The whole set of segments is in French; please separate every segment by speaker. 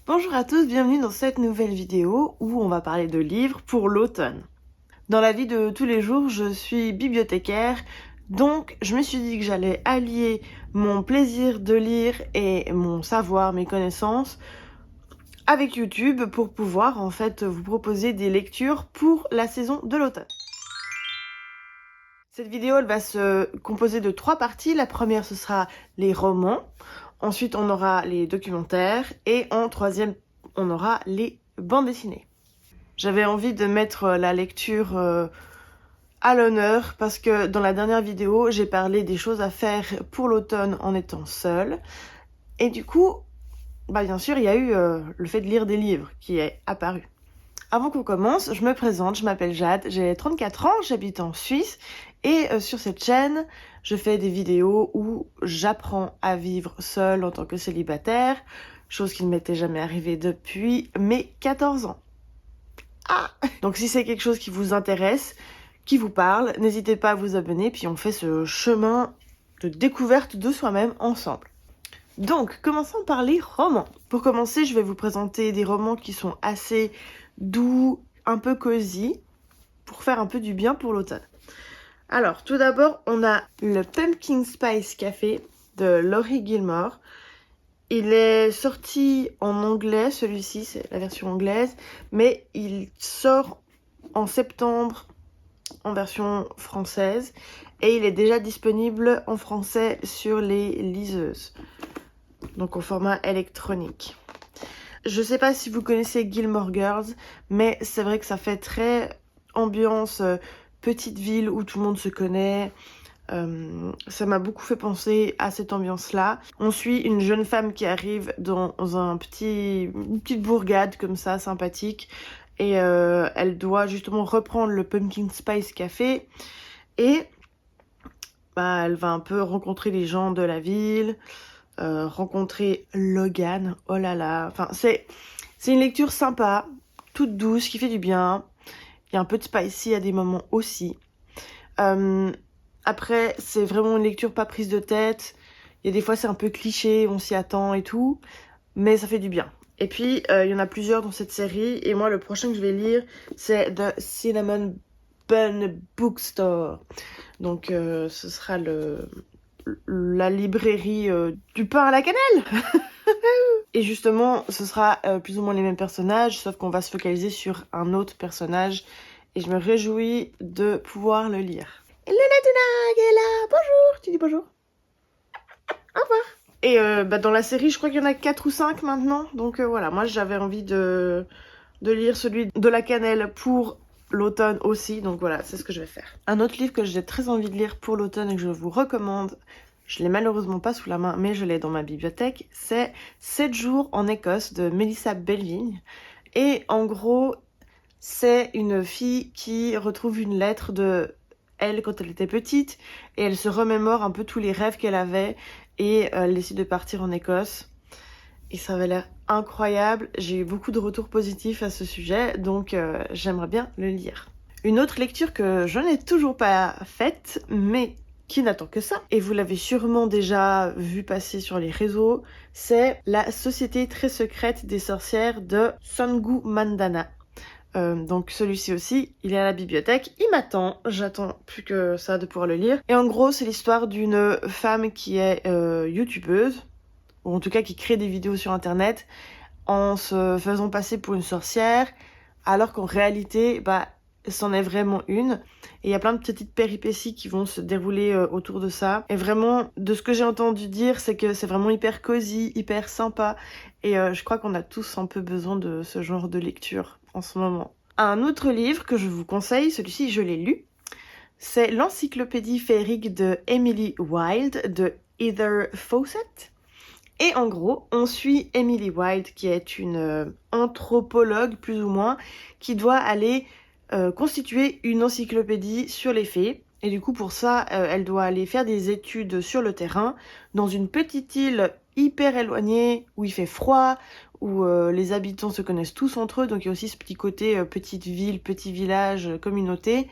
Speaker 1: Bonjour à tous, bienvenue dans cette nouvelle vidéo où on va parler de livres pour l'automne. Dans la vie de tous les jours, je suis bibliothécaire, donc je me suis dit que j'allais allier mon plaisir de lire et mon savoir, mes connaissances, avec YouTube pour pouvoir en fait vous proposer des lectures pour la saison de l'automne. Cette vidéo elle va se composer de 3 parties. La première ce sera les romans. Ensuite, on aura les documentaires et en troisième, on aura les bandes dessinées. J'avais envie de mettre la lecture à l'honneur parce que dans la dernière vidéo, j'ai parlé des choses à faire pour l'automne en étant seule. Et du coup, bien sûr, il y a eu le fait de lire des livres qui est apparu. Avant qu'on commence, je me présente, je m'appelle Jade, j'ai 34 ans, j'habite en Suisse et sur cette chaîne, je fais des vidéos où j'apprends à vivre seule en tant que célibataire, chose qui ne m'était jamais arrivée depuis mes 14 ans. Donc si c'est quelque chose qui vous intéresse, qui vous parle, n'hésitez pas à vous abonner, puis on fait ce chemin de découverte de soi-même ensemble. Donc, commençons par les romans. Pour commencer, je vais vous présenter des romans qui sont assez doux, un peu cosy, pour faire un peu du bien pour l'automne. Alors, tout d'abord, on a le Pumpkin Spice Café de Laurie Gilmore. Il est sorti en anglais, celui-ci, c'est la version anglaise, mais il sort en septembre en version française et il est déjà disponible en français sur les liseuses, donc au format électronique. Je sais pas si vous connaissez Gilmore Girls, mais c'est vrai que ça fait très ambiance petite ville où tout le monde se connaît. Ça m'a beaucoup fait penser à cette ambiance-là. On suit une jeune femme qui arrive dans une petite bourgade comme ça, sympathique. Et elle doit justement reprendre le Pumpkin Spice Café. Et elle va un peu rencontrer les gens de la ville. Rencontrer Logan, oh là là, enfin c'est une lecture sympa, toute douce, qui fait du bien. Il y a un peu de spicy à des moments aussi. Après, c'est vraiment une lecture pas prise de tête. Il y a des fois c'est un peu cliché, on s'y attend et tout, mais ça fait du bien. Et puis il y en a plusieurs dans cette série, et moi le prochain que je vais lire c'est The Cinnamon Bun Bookstore. Donc ce sera la librairie du pain à la cannelle. Et justement, ce sera plus ou moins les mêmes personnages, sauf qu'on va se focaliser sur un autre personnage. Et je me réjouis de pouvoir le lire. Et Luna qui est là. Bonjour. Tu dis bonjour. Au revoir. Et dans la série, je crois qu'il y en a 4 ou 5 maintenant. Donc voilà, moi j'avais envie de lire celui de la cannelle pour l'automne aussi, donc voilà, c'est ce que je vais faire. Un autre livre que j'ai très envie de lire pour l'automne et que je vous recommande, je l'ai malheureusement pas sous la main, mais je l'ai dans ma bibliothèque, c'est 7 jours en Écosse de Melissa Belvigne. Et en gros, c'est une fille qui retrouve une lettre de elle quand elle était petite, et elle se remémore un peu tous les rêves qu'elle avait, et elle décide de partir en Écosse. Et ça avait l'air incroyable, j'ai eu beaucoup de retours positifs à ce sujet, donc j'aimerais bien le lire. Une autre lecture que je n'ai toujours pas faite, mais qui n'attend que ça, et vous l'avez sûrement déjà vu passer sur les réseaux, c'est La Société très secrète des sorcières de Songu Mandana. Donc celui-ci aussi, il est à la bibliothèque, il m'attend, j'attends plus que ça de pouvoir le lire. Et en gros, c'est l'histoire d'une femme qui est youtubeuse, ou en tout cas qui crée des vidéos sur internet en se faisant passer pour une sorcière, alors qu'en réalité, c'en est vraiment une. Et il y a plein de petites péripéties qui vont se dérouler autour de ça. Et vraiment, de ce que j'ai entendu dire, c'est que c'est vraiment hyper cosy, hyper sympa. Et je crois qu'on a tous un peu besoin de ce genre de lecture en ce moment. Un autre livre que je vous conseille, celui-ci je l'ai lu, c'est l'encyclopédie féerique de Emily Wilde de Heather Fawcett. Et en gros, on suit Emily Wilde, qui est une anthropologue, plus ou moins, qui doit aller constituer une encyclopédie sur les fées. Et du coup, pour ça, elle doit aller faire des études sur le terrain, dans une petite île hyper éloignée, où il fait froid, où les habitants se connaissent tous entre eux. Donc il y a aussi ce petit côté petite ville, petit village, communauté.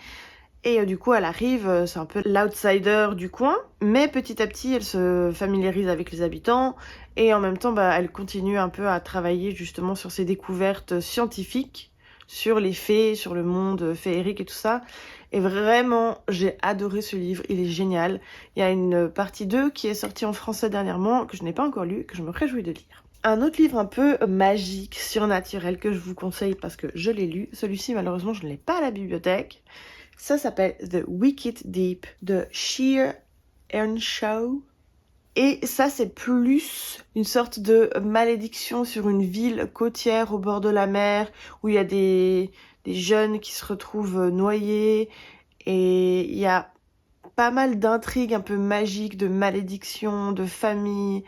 Speaker 1: Et du coup, elle arrive, c'est un peu l'outsider du coin, mais petit à petit, elle se familiarise avec les habitants, et en même temps, bah, elle continue un peu à travailler justement sur ses découvertes scientifiques, sur les fées, sur le monde féerique et tout ça. Et vraiment, j'ai adoré ce livre, il est génial. Il y a une partie 2 qui est sortie en français dernièrement, que je n'ai pas encore lu, que je me réjouis de lire. Un autre livre un peu magique, surnaturel, que je vous conseille parce que je l'ai lu. Celui-ci, malheureusement, je ne l'ai pas à la bibliothèque. Ça s'appelle The Wicked Deep de Sheer Earnshaw. Et ça, c'est plus une sorte de malédiction sur une ville côtière au bord de la mer, où il y a des jeunes qui se retrouvent noyés. Et il y a pas mal d'intrigues un peu magiques, de malédictions, de famille.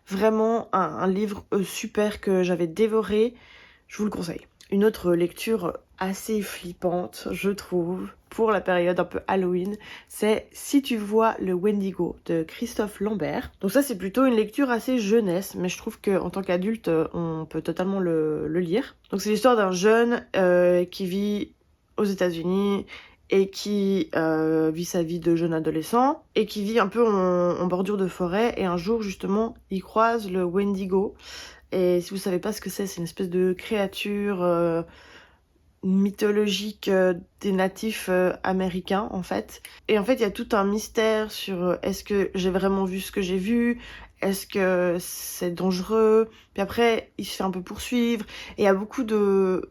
Speaker 1: Vraiment un livre super que j'avais dévoré. Je vous le conseille. Une autre lecture assez flippante, je trouve, pour la période un peu Halloween, c'est Si tu vois le Wendigo de Christophe Lambert. Donc ça, c'est plutôt une lecture assez jeunesse, mais je trouve qu'en tant qu'adulte, on peut totalement le lire. Donc c'est l'histoire d'un jeune qui vit aux États-Unis et qui vit sa vie de jeune adolescent et qui vit un peu en bordure de forêt, et un jour justement il croise le Wendigo. Et si vous savez pas ce que c'est une espèce de créature mythologique des natifs américains en fait. Et en fait il y a tout un mystère sur est-ce que j'ai vraiment vu ce que j'ai vu, est-ce que c'est dangereux, puis après il se fait un peu poursuivre, et il y a beaucoup de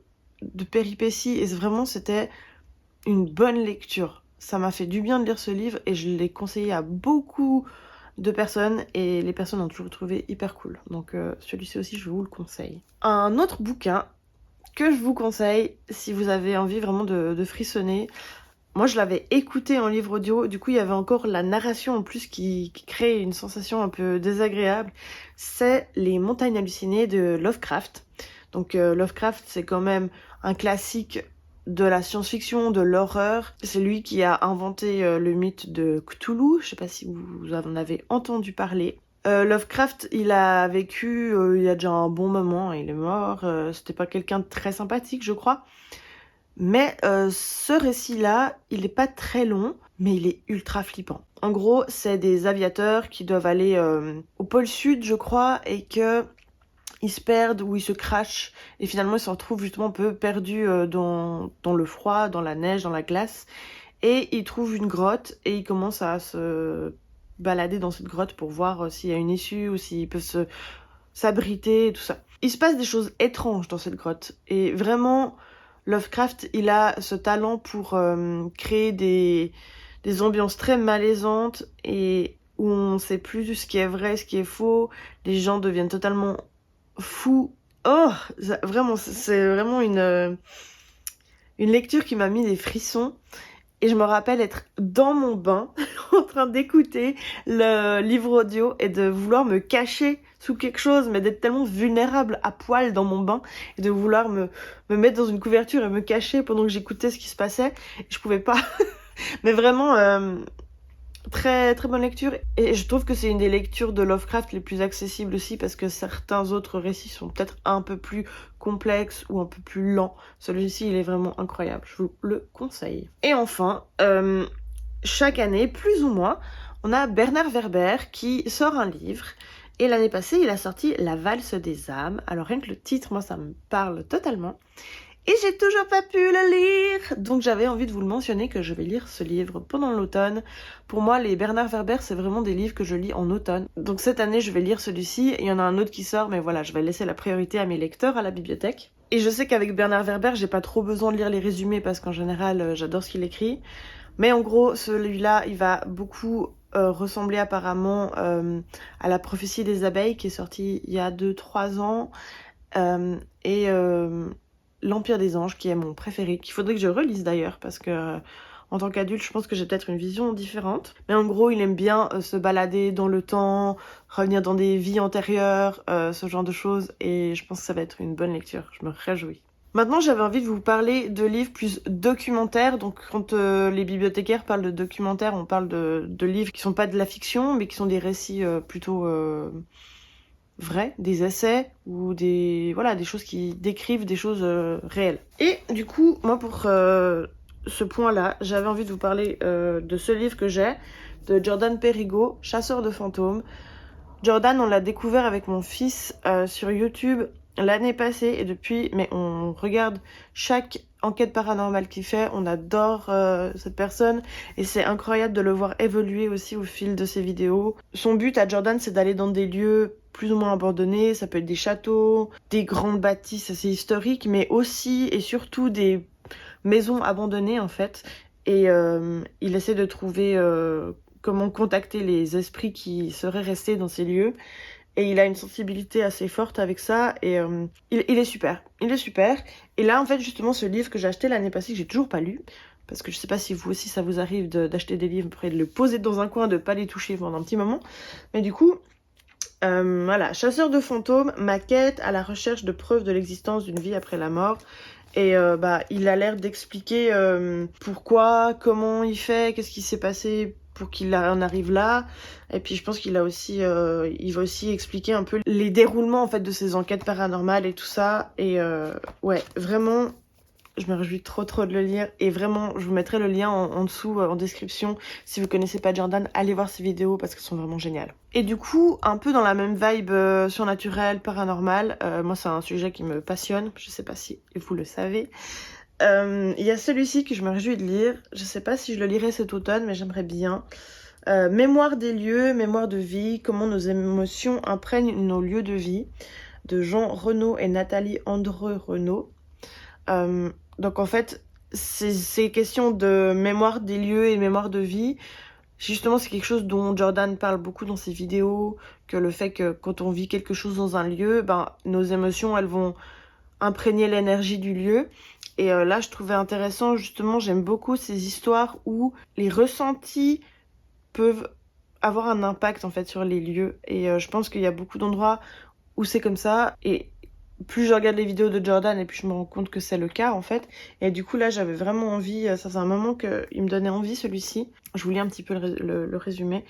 Speaker 1: péripéties, et vraiment c'était une bonne lecture. Ça m'a fait du bien de lire ce livre, et je l'ai conseillé à beaucoup de personnes, et les personnes ont toujours trouvé hyper cool. Donc celui-ci aussi, je vous le conseille. Un autre bouquin que je vous conseille si vous avez envie vraiment de frissonner. Moi, je l'avais écouté en livre audio, du coup, il y avait encore la narration en plus qui crée une sensation un peu désagréable. C'est Les Montagnes hallucinées de Lovecraft. Donc Lovecraft, c'est quand même un classique de la science-fiction, de l'horreur. C'est lui qui a inventé le mythe de Cthulhu. Je sais pas si vous en avez entendu parler. Lovecraft, il a vécu il y a déjà un bon moment, il est mort. C'était pas quelqu'un de très sympathique, je crois. Mais ce récit-là, il n'est pas très long, mais il est ultra flippant. En gros, c'est des aviateurs qui doivent aller au pôle sud, je crois, et que ils se perdent ou ils se crashent, et finalement ils se retrouvent justement un peu perdus dans le froid, dans la neige, dans la glace, et ils trouvent une grotte et ils commencent à se balader dans cette grotte pour voir s'il y a une issue ou s'ils peuvent s'abriter et tout ça. Il se passe des choses étranges dans cette grotte, et vraiment Lovecraft, il a ce talent pour créer des ambiances très malaisantes, et où on sait plus ce qui est vrai, ce qui est faux. Les gens deviennent totalement fous. Oh, vraiment, c'est vraiment une lecture qui m'a mis des frissons. Et je me rappelle être dans mon bain, en train d'écouter le livre audio et de vouloir me cacher sous quelque chose, mais d'être tellement vulnérable à poil dans mon bain, et de vouloir me mettre dans une couverture et me cacher pendant que j'écoutais ce qui se passait. Et je pouvais pas. Mais vraiment, très très bonne lecture. Et je trouve que c'est une des lectures de Lovecraft les plus accessibles aussi, parce que certains autres récits sont peut-être un peu plus complexes ou un peu plus lents. Celui-ci, il est vraiment incroyable, je vous le conseille. Et enfin, chaque année, plus ou moins, on a Bernard Werber qui sort un livre. Et l'année passée, il a sorti La valse des âmes. Alors rien que le titre, moi, ça me parle totalement. Et j'ai toujours pas pu le lire, donc j'avais envie de vous le mentionner, que je vais lire ce livre pendant l'automne. Pour moi, les Bernard Werber, c'est vraiment des livres que je lis en automne. Donc cette année, je vais lire celui-ci. Il y en a un autre qui sort, mais voilà, je vais laisser la priorité à mes lecteurs à la bibliothèque. Et je sais qu'avec Bernard Werber, j'ai pas trop besoin de lire les résumés, parce qu'en général, j'adore ce qu'il écrit. Mais en gros, celui-là, il va beaucoup ressembler apparemment à La prophétie des abeilles, qui est sorti il y a 2-3 ans. Et L'Empire des anges, qui est mon préféré, qu'il faudrait que je relise d'ailleurs, parce que en tant qu'adulte, je pense que j'ai peut-être une vision différente. Mais en gros, il aime bien se balader dans le temps, revenir dans des vies antérieures, ce genre de choses, et je pense que ça va être une bonne lecture, je me réjouis. Maintenant, j'avais envie de vous parler de livres plus documentaires. Donc quand les bibliothécaires parlent de documentaires, on parle de livres qui sont pas de la fiction, mais qui sont des récits plutôt vrais, des essais, ou des choses qui décrivent des choses réelles. Et du coup, moi, pour ce point-là, j'avais envie de vous parler de ce livre que j'ai, de Jordan Perrigo, Chasseur de fantômes. Jordan, on l'a découvert avec mon fils sur YouTube l'année passée et depuis, mais on regarde chaque enquête paranormale qu'il fait, on adore cette personne et c'est incroyable de le voir évoluer aussi au fil de ses vidéos. Son but à Jordan, c'est d'aller dans des lieux plus ou moins abandonnés, ça peut être des châteaux, des grandes bâtisses assez historiques, mais aussi et surtout des maisons abandonnées en fait. Et il essaie de trouver comment contacter les esprits qui seraient restés dans ces lieux. Et il a une sensibilité assez forte avec ça. Et il est super. Il est super. Et là, en fait, justement, ce livre que j'ai acheté l'année passée, que j'ai toujours pas lu, parce que je sais pas si vous aussi ça vous arrive d'acheter des livres, après de le poser dans un coin, de pas les toucher pendant un petit moment. Mais du coup, voilà, Chasseur de fantômes, ma quête à la recherche de preuves de l'existence d'une vie après la mort. Et il a l'air d'expliquer pourquoi, comment il fait, qu'est-ce qui s'est passé pour qu'il en arrive là. Et puis je pense qu'il a aussi, il va aussi expliquer un peu les déroulements en fait de ses enquêtes paranormales et tout ça. Et ouais, vraiment, je me réjouis trop de le lire. Et vraiment, je vous mettrai le lien en dessous, en description. Si vous connaissez pas Jordan, allez voir ses vidéos parce qu'elles sont vraiment géniales. Et du coup, un peu dans la même vibe surnaturelle, paranormale, moi c'est un sujet qui me passionne. Je sais pas si vous le savez. Il y a celui-ci que je me réjouis de lire. Je sais pas si je le lirai cet automne, mais j'aimerais bien. Mémoire des lieux, mémoire de vie, comment nos émotions imprègnent nos lieux de vie, de Jean Renaud et Nathalie Andreu Renaud. Donc en fait, ces questions de mémoire des lieux et mémoire de vie, justement c'est quelque chose dont Jordan parle beaucoup dans ses vidéos, que le fait que quand on vit quelque chose dans un lieu, nos émotions elles vont imprégner l'énergie du lieu. Et là je trouvais intéressant, justement j'aime beaucoup ces histoires où les ressentis peuvent avoir un impact en fait sur les lieux. Et je pense qu'il y a beaucoup d'endroits où c'est comme ça. Et plus je regarde les vidéos de Jordan et plus je me rends compte que c'est le cas en fait. Et du coup là j'avais vraiment envie, ça c'est un moment qu'il me donnait envie celui-ci. Je vous lis un petit peu le résumé.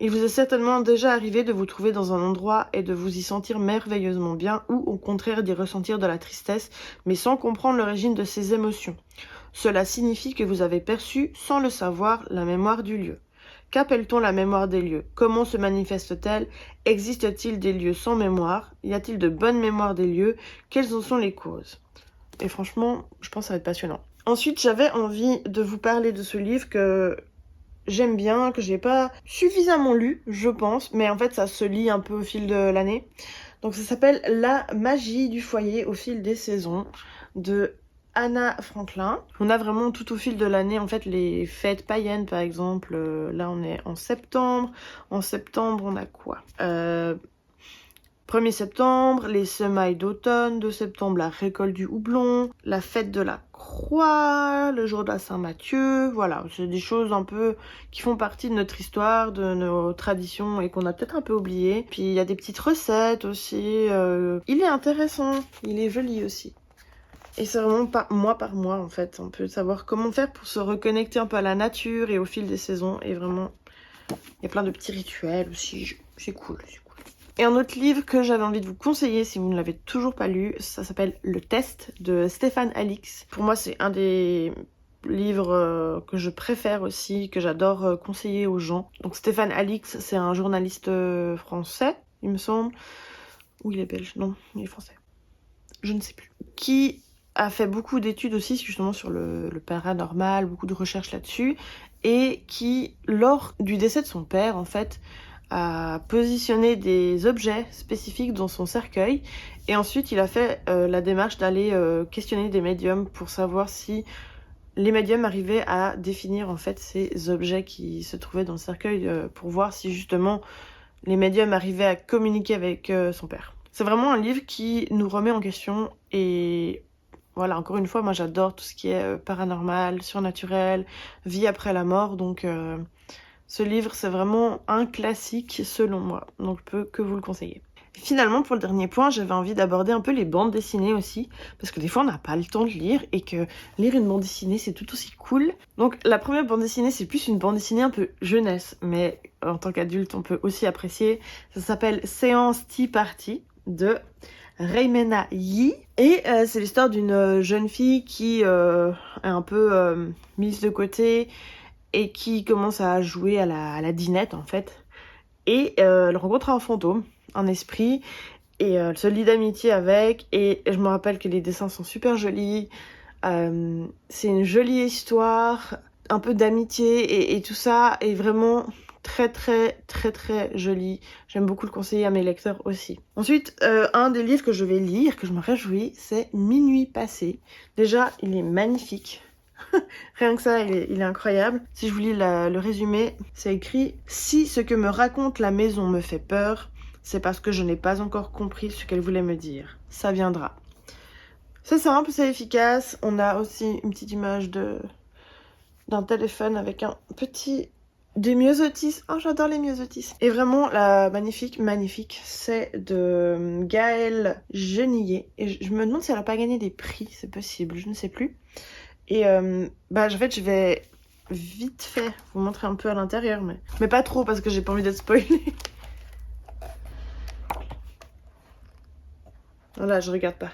Speaker 1: Il vous est certainement déjà arrivé de vous trouver dans un endroit et de vous y sentir merveilleusement bien ou au contraire d'y ressentir de la tristesse mais sans comprendre l'origine de ces émotions. Cela signifie que vous avez perçu, sans le savoir, la mémoire du lieu. Qu'appelle-t-on la mémoire des lieux? Comment se manifeste-t-elle? Existe-t-il des lieux sans mémoire? Y a-t-il de bonnes mémoires des lieux? Quelles en sont les causes? Et franchement, je pense que ça va être passionnant. Ensuite, j'avais envie de vous parler de ce livre que j'aime bien, que j'ai pas suffisamment lu, je pense, mais en fait ça se lit un peu au fil de l'année. Donc ça s'appelle La magie du foyer au fil des saisons de Anna Franklin. On a vraiment tout au fil de l'année, en fait, les fêtes païennes, par exemple. Là, on est en septembre. En septembre, on a quoi 1er septembre, les semailles d'automne. 2 septembre, la récolte du houblon. La fête de la croix. Le jour de la Saint-Mathieu. Voilà, c'est des choses un peu qui font partie de notre histoire, de nos traditions et qu'on a peut-être un peu oublié. Puis, il y a des petites recettes aussi. Il est intéressant. Il est joli aussi. Et c'est vraiment par mois en fait. On peut savoir comment faire pour se reconnecter un peu à la nature et au fil des saisons. Et vraiment, il y a plein de petits rituels aussi. C'est cool, c'est cool. Et un autre livre que j'avais envie de vous conseiller si vous ne l'avez toujours pas lu, ça s'appelle Le Test de Stéphane Alix. Pour moi, c'est un des livres que je préfère aussi, que j'adore conseiller aux gens. Donc Stéphane Alix, c'est un journaliste français, il me semble. Ou il est belge? Non, il est français. Je ne sais plus. Qui a fait beaucoup d'études aussi justement sur le paranormal, beaucoup de recherches là-dessus, et qui, lors du décès de son père, en fait, a positionné des objets spécifiques dans son cercueil, et ensuite il a fait la démarche d'aller questionner des médiums pour savoir si les médiums arrivaient à définir en fait ces objets qui se trouvaient dans le cercueil, pour voir si justement les médiums arrivaient à communiquer avec son père. C'est vraiment un livre qui nous remet en question et voilà, encore une fois, moi j'adore tout ce qui est paranormal, surnaturel, vie après la mort, donc ce livre c'est vraiment un classique selon moi, donc je peux que vous le conseiller. Finalement, pour le dernier point, j'avais envie d'aborder un peu les bandes dessinées aussi, parce que des fois on n'a pas le temps de lire et que lire une bande dessinée c'est tout aussi cool. Donc la première bande dessinée c'est plus une bande dessinée un peu jeunesse, mais en tant qu'adulte on peut aussi apprécier. Ça s'appelle Séance Tea Party de Reimena Yi. Et c'est l'histoire d'une jeune fille qui est un peu mise de côté et qui commence à jouer à la dinette en fait. Et elle rencontre un fantôme, un esprit, et elle se lie d'amitié avec. Et je me rappelle que les dessins sont super jolis. C'est une jolie histoire, un peu d'amitié et tout ça est vraiment très très très très joli. J'aime beaucoup le conseiller à mes lecteurs aussi. Ensuite, un des livres que je vais lire, que je me réjouis, c'est Minuit passé. Déjà, il est magnifique. Rien que ça, il est incroyable. Si je vous lis le résumé, c'est écrit « Si ce que me raconte la maison me fait peur, c'est parce que je n'ai pas encore compris ce qu'elle voulait me dire. Ça viendra. » C'est simple, c'est efficace. On a aussi une petite image d'un téléphone avec un petit... des myosotis. Oh, j'adore les myosotis. Et vraiment, la magnifique, c'est de Gaëlle Genillet. Et je me demande si elle n'a pas gagné des prix, c'est possible, je ne sais plus. Et en fait, je vais vite fait vous montrer un peu à l'intérieur, mais pas trop parce que j'ai pas envie d'être spoilée. Voilà, je regarde pas.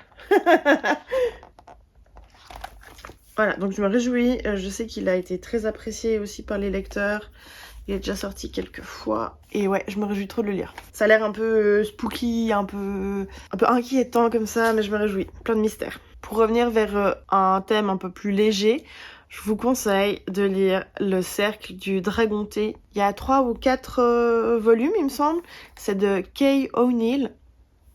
Speaker 1: Voilà, donc je me réjouis. Je sais qu'il a été très apprécié aussi par les lecteurs. Il est déjà sorti quelques fois. Et ouais, je me réjouis trop de le lire. Ça a l'air un peu spooky, un peu inquiétant comme ça, mais je me réjouis. Plein de mystères. Pour revenir vers un thème un peu plus léger, je vous conseille de lire Le Cercle du Dragon-Thé. Il y a 3 ou 4 volumes, il me semble. C'est de Kay O'Neill,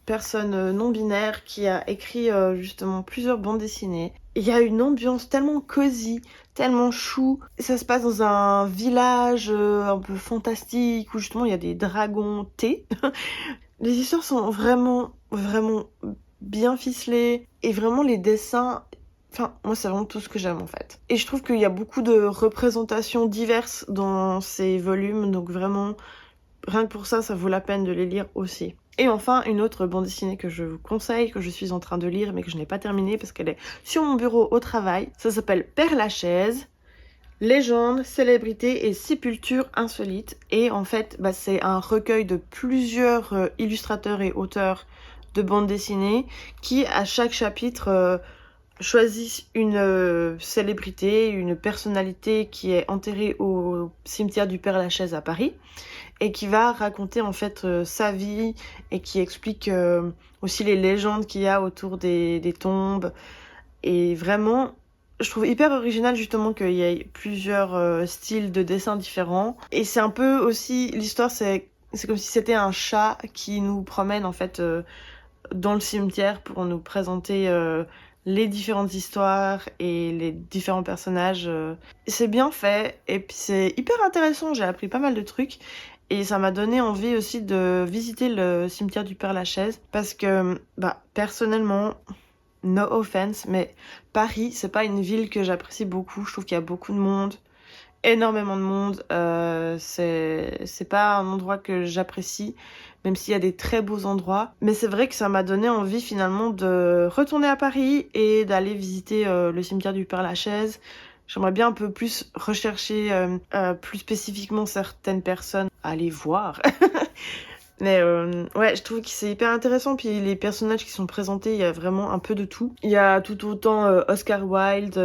Speaker 1: personne non binaire, qui a écrit justement plusieurs bandes dessinées. Il y a une ambiance tellement cosy, tellement chou. Ça se passe dans un village un peu fantastique où justement il y a des dragons thé. Les histoires sont vraiment bien ficelées et vraiment les dessins... Enfin, moi c'est vraiment tout ce que j'aime en fait. Et je trouve qu'il y a beaucoup de représentations diverses dans ces volumes, donc vraiment, rien que pour ça, ça vaut la peine de les lire aussi. Et enfin, une autre bande dessinée que je vous conseille, que je suis en train de lire mais que je n'ai pas terminée parce qu'elle est sur mon bureau au travail. Ça s'appelle Père-Lachaise, légendes, célébrités et sépultures insolites. Et en fait, c'est un recueil de plusieurs illustrateurs et auteurs de bande dessinée qui, à chaque chapitre, choisissent une célébrité, une personnalité qui est enterrée au cimetière du Père-Lachaise à Paris et qui va raconter en fait sa vie et qui explique aussi les légendes qu'il y a autour des tombes. Et vraiment, je trouve hyper original justement qu'il y ait plusieurs styles de dessins différents. Et c'est un peu aussi, l'histoire c'est comme si c'était un chat qui nous promène en fait dans le cimetière pour nous présenter les différentes histoires et les différents personnages. C'est bien fait et puis c'est hyper intéressant, j'ai appris pas mal de trucs. Et ça m'a donné envie aussi de visiter le cimetière du Père-Lachaise parce que, personnellement, no offense, mais Paris, c'est pas une ville que j'apprécie beaucoup. Je trouve qu'il y a beaucoup de monde, énormément de monde. C'est pas un endroit que j'apprécie, même s'il y a des très beaux endroits. Mais c'est vrai que ça m'a donné envie finalement de retourner à Paris et d'aller visiter le cimetière du Père-Lachaise. J'aimerais bien un peu plus rechercher plus spécifiquement certaines personnes à aller voir. Mais ouais, je trouve que c'est hyper intéressant. Puis les personnages qui sont présentés, il y a vraiment un peu de tout. Il y a tout autant Oscar Wilde,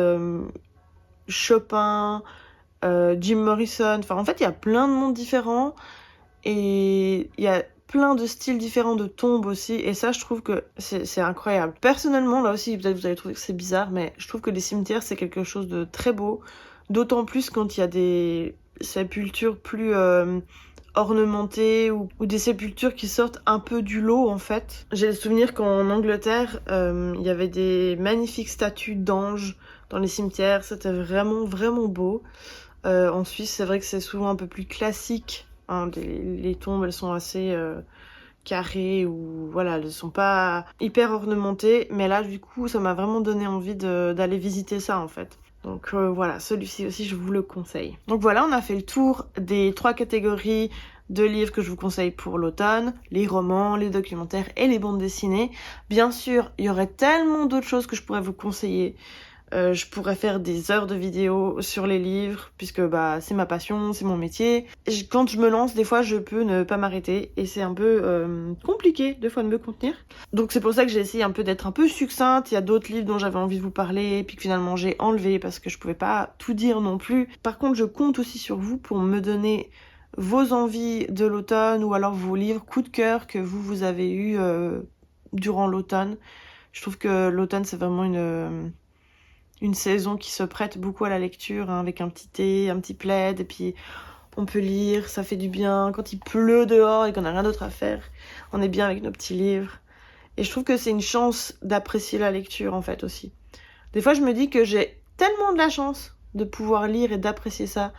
Speaker 1: Chopin, Jim Morrison. Enfin, en fait, il y a plein de mondes différents. Et il y a plein de styles différents de tombes aussi. Et ça, je trouve que c'est incroyable. Personnellement, là aussi, peut-être vous allez trouver que c'est bizarre, mais je trouve que les cimetières, c'est quelque chose de très beau. D'autant plus quand il y a des sépultures plus ornementées ou des sépultures qui sortent un peu du lot, en fait. J'ai le souvenir qu'en Angleterre, il y avait des magnifiques statues d'anges dans les cimetières. C'était vraiment beau. En Suisse, c'est vrai que c'est souvent un peu plus classique. Hein, les tombes, elles sont assez carrées ou voilà, elles sont pas hyper ornementées. Mais là, du coup, ça m'a vraiment donné envie d'aller visiter ça en fait. Donc voilà, celui-ci aussi, je vous le conseille. Donc voilà, on a fait le tour des 3 catégories de livres que je vous conseille pour l'automne. Les romans, les documentaires et les bandes dessinées. Bien sûr, il y aurait tellement d'autres choses que je pourrais vous conseiller. Je pourrais faire des heures de vidéos sur les livres, puisque bah c'est ma passion, c'est mon métier. Quand je me lance, des fois je peux ne pas m'arrêter, et c'est un peu compliqué des fois de me contenir. Donc c'est pour ça que j'ai essayé un peu d'être un peu succincte. Il y a d'autres livres dont j'avais envie de vous parler, et puis que finalement j'ai enlevé parce que je pouvais pas tout dire non plus. Par contre, je compte aussi sur vous pour me donner vos envies de l'automne, ou alors vos livres coup de cœur que vous avez eu durant l'automne. Je trouve que l'automne c'est vraiment une saison qui se prête beaucoup à la lecture, hein, avec un petit thé, un petit plaid, et puis on peut lire, ça fait du bien. Quand il pleut dehors et qu'on n'a rien d'autre à faire, on est bien avec nos petits livres. Et je trouve que c'est une chance d'apprécier la lecture en fait aussi. Des fois je me dis que j'ai tellement de la chance de pouvoir lire et d'apprécier ça.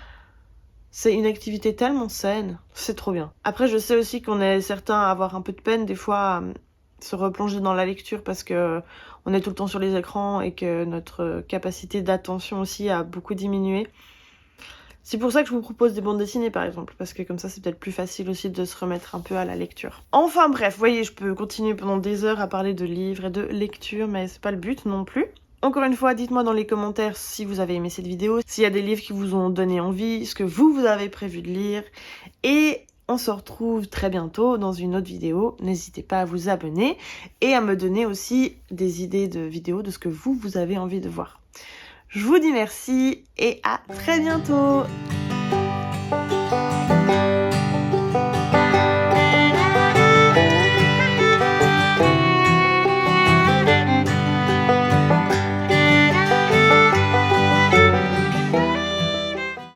Speaker 1: C'est une activité tellement saine, c'est trop bien. Après je sais aussi qu'on est certains à avoir un peu de peine des fois à se replonger dans la lecture parce que on est tout le temps sur les écrans et que notre capacité d'attention aussi a beaucoup diminué. C'est pour ça que je vous propose des bandes dessinées par exemple, parce que comme ça c'est peut-être plus facile aussi de se remettre un peu à la lecture. Enfin bref, vous voyez, je peux continuer pendant des heures à parler de livres et de lecture, mais c'est pas le but non plus. Encore une fois, dites-moi dans les commentaires si vous avez aimé cette vidéo, s'il y a des livres qui vous ont donné envie, ce que vous avez prévu de lire, et on se retrouve très bientôt dans une autre vidéo. N'hésitez pas à vous abonner et à me donner aussi des idées de vidéos de ce que vous avez envie de voir. Je vous dis merci et à très bientôt!